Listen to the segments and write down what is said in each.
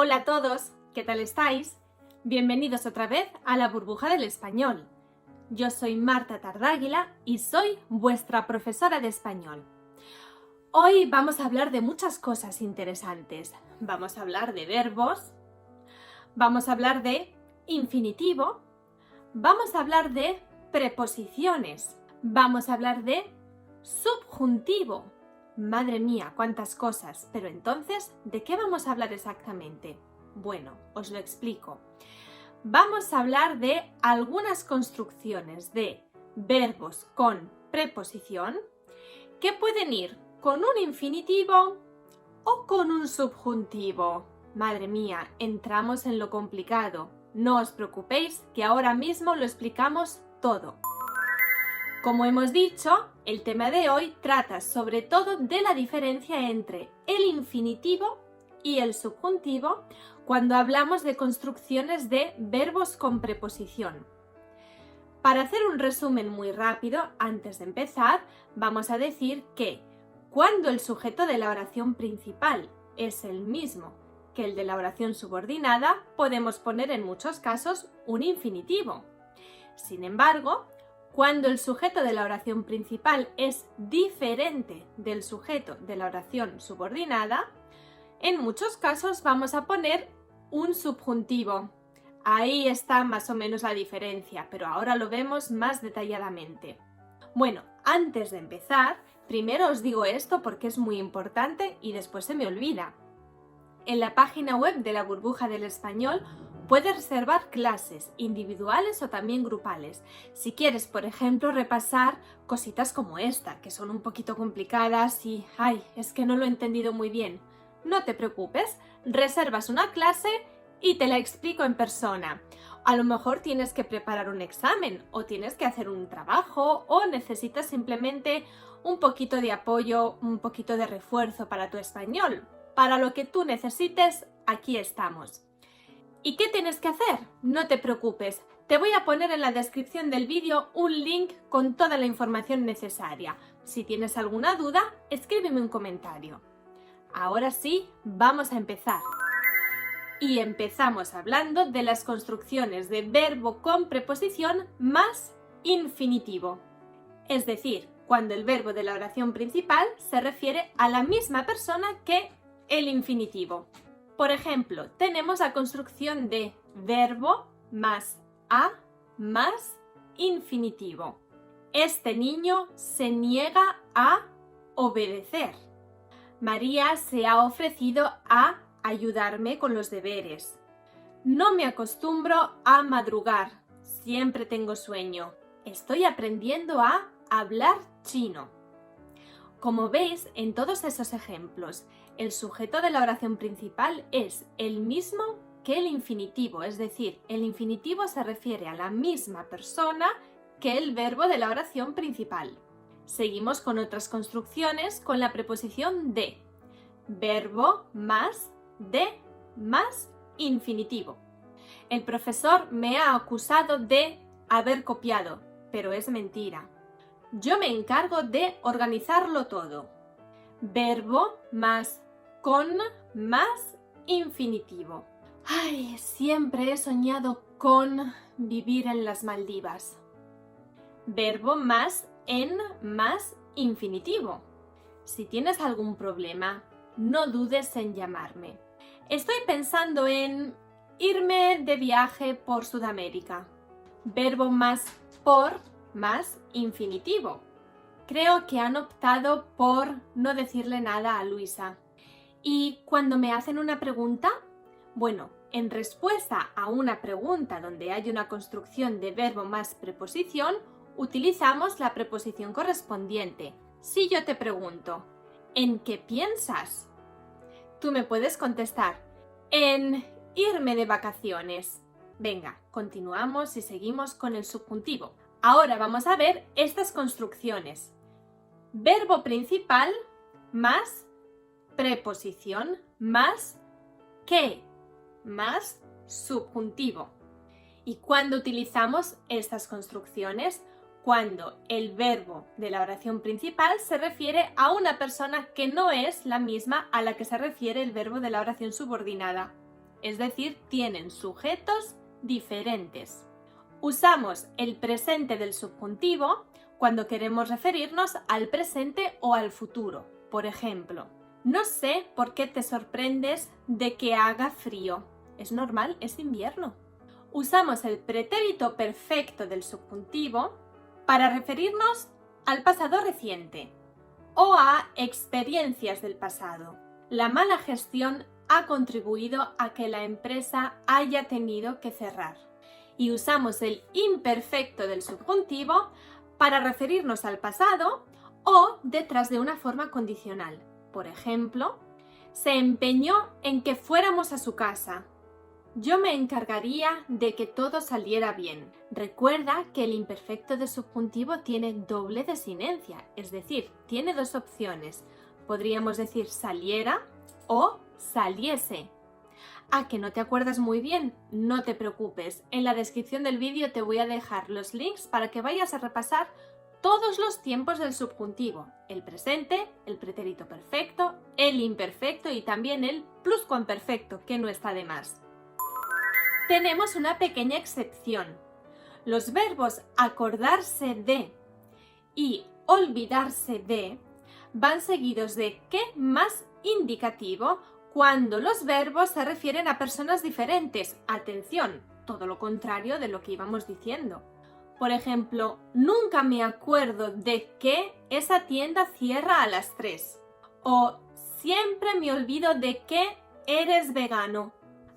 Hola a todos, ¿qué tal estáis? Bienvenidos otra vez a la burbuja del español. Yo soy Marta Tardáguila y soy vuestra profesora de español. Hoy vamos a hablar de muchas cosas interesantes. Vamos a hablar de verbos, vamos a hablar de infinitivo, vamos a hablar de preposiciones, vamos a hablar de subjuntivo. Madre mía, cuántas cosas. Pero entonces, ¿de qué vamos a hablar exactamente? Bueno, os lo explico. Vamos a hablar de algunas construcciones de verbos con preposición que pueden ir con un infinitivo o con un subjuntivo. Madre mía, entramos en lo complicado. No os preocupéis, que ahora mismo lo explicamos todo. Como hemos dicho, el tema de hoy trata sobre todo de la diferencia entre el infinitivo y el subjuntivo cuando hablamos de construcciones de verbos con preposición. Para hacer un resumen muy rápido, antes de empezar, vamos a decir que cuando el sujeto de la oración principal es el mismo que el de la oración subordinada, podemos poner en muchos casos un infinitivo. Sin embargo, cuando el sujeto de la oración principal es diferente del sujeto de la oración subordinada, en muchos casos vamos a poner un subjuntivo. Ahí está más o menos la diferencia, pero ahora lo vemos más detalladamente. Bueno, antes de empezar, primero os digo esto porque es muy importante y después se me olvida. En la página web de la Burbuja del Español puedes reservar clases individuales o también grupales. Si quieres, por ejemplo, repasar cositas como esta, que son un poquito complicadas y ¡ay! Es que no lo he entendido muy bien. No te preocupes, reservas una clase y te la explico en persona. A lo mejor tienes que preparar un examen o tienes que hacer un trabajo o necesitas simplemente un poquito de apoyo, un poquito de refuerzo para tu español. Para lo que tú necesites, aquí estamos. ¿Y qué tienes que hacer? No te preocupes, te voy a poner en la descripción del vídeo un link con toda la información necesaria. Si tienes alguna duda, escríbeme un comentario. Ahora sí, vamos a empezar. Y empezamos hablando de las construcciones de verbo con preposición más infinitivo. Es decir, cuando el verbo de la oración principal se refiere a la misma persona que el infinitivo. Por ejemplo, tenemos la construcción de verbo más a más infinitivo. Este niño se niega a obedecer. María se ha ofrecido a ayudarme con los deberes. No me acostumbro a madrugar. Siempre tengo sueño. Estoy aprendiendo a hablar chino. Como veis, en todos esos ejemplos, el sujeto de la oración principal es el mismo que el infinitivo, es decir, el infinitivo se refiere a la misma persona que el verbo de la oración principal. Seguimos con otras construcciones con la preposición de. Verbo más de más infinitivo. El profesor me ha acusado de haber copiado, pero es mentira. Yo me encargo de organizarlo todo. Verbo más con más infinitivo. Ay, siempre he soñado con vivir en las Maldivas. Verbo más en más infinitivo. Si tienes algún problema, no dudes en llamarme. Estoy pensando en irme de viaje por Sudamérica. Verbo más por más infinitivo. Creo que han optado por no decirle nada a Luisa. Y cuando me hacen una pregunta, bueno, en respuesta a una pregunta donde hay una construcción de verbo más preposición, utilizamos la preposición correspondiente. Si yo te pregunto, ¿en qué piensas? Tú me puedes contestar, en irme de vacaciones. Venga, continuamos y seguimos con el subjuntivo. Ahora vamos a ver estas construcciones. Verbo principal más preposición más que más subjuntivo. ¿Y cuándo utilizamos estas construcciones? Cuando el verbo de la oración principal se refiere a una persona que no es la misma a la que se refiere el verbo de la oración subordinada. es decir, tienen sujetos diferentes. Usamos el presente del subjuntivo cuando queremos referirnos al presente o al futuro. Por ejemplo, no sé por qué te sorprendes de que haga frío. Es normal, es invierno. Usamos el pretérito perfecto del subjuntivo para referirnos al pasado reciente o a experiencias del pasado. La mala gestión ha contribuido a que la empresa haya tenido que cerrar. Y usamos el imperfecto del subjuntivo para referirnos al pasado o detrás de una forma condicional. Por ejemplo, se empeñó en que fuéramos a su casa. Yo me encargaría de que todo saliera bien. Recuerda que el imperfecto del subjuntivo tiene doble desinencia, es decir, tiene dos opciones. Podríamos decir saliera o saliese. ¿A que no te acuerdas muy bien? No te preocupes, en la descripción del vídeo te voy a dejar los links para que vayas a repasar todos los tiempos del subjuntivo, el presente, el pretérito perfecto, el imperfecto y también el pluscuamperfecto, que no está de más. Tenemos una pequeña excepción. Los verbos acordarse de y olvidarse de van seguidos de qué más indicativo cuando los verbos se refieren a personas diferentes. Atención, todo lo contrario de lo que íbamos diciendo. Por ejemplo, nunca me acuerdo de que esa tienda cierra a las 3. O siempre me olvido de que eres vegano.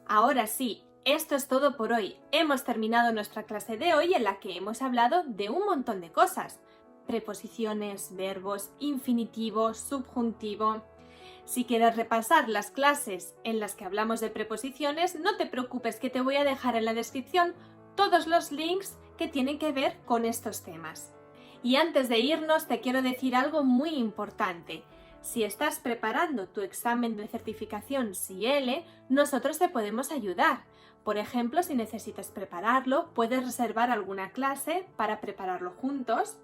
Ahora sí, esto es todo por hoy. Hemos terminado nuestra clase de hoy en la que hemos hablado de un montón de cosas. Preposiciones, verbos, infinitivo, subjuntivo. Si quieres repasar las clases en las que hablamos de preposiciones, no te preocupes que te voy a dejar en la descripción todos los links que tienen que ver con estos temas. Y antes de irnos te quiero decir algo muy importante. Si estás preparando tu examen de certificación CIELE, nosotros te podemos ayudar. Por ejemplo, si necesitas prepararlo, puedes reservar alguna clase para prepararlo juntos,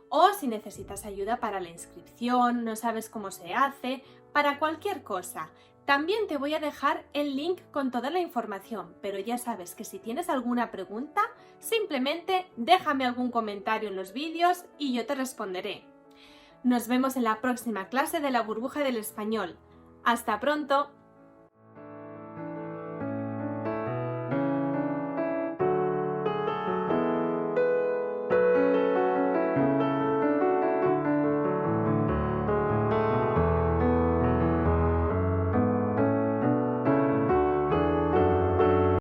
o si necesitas ayuda para la inscripción, no sabes cómo se hace, para cualquier cosa. También te voy a dejar el link con toda la información, pero ya sabes que si tienes alguna pregunta, simplemente déjame algún comentario en los vídeos y yo te responderé. Nos vemos en la próxima clase de la burbuja del español. ¡Hasta pronto!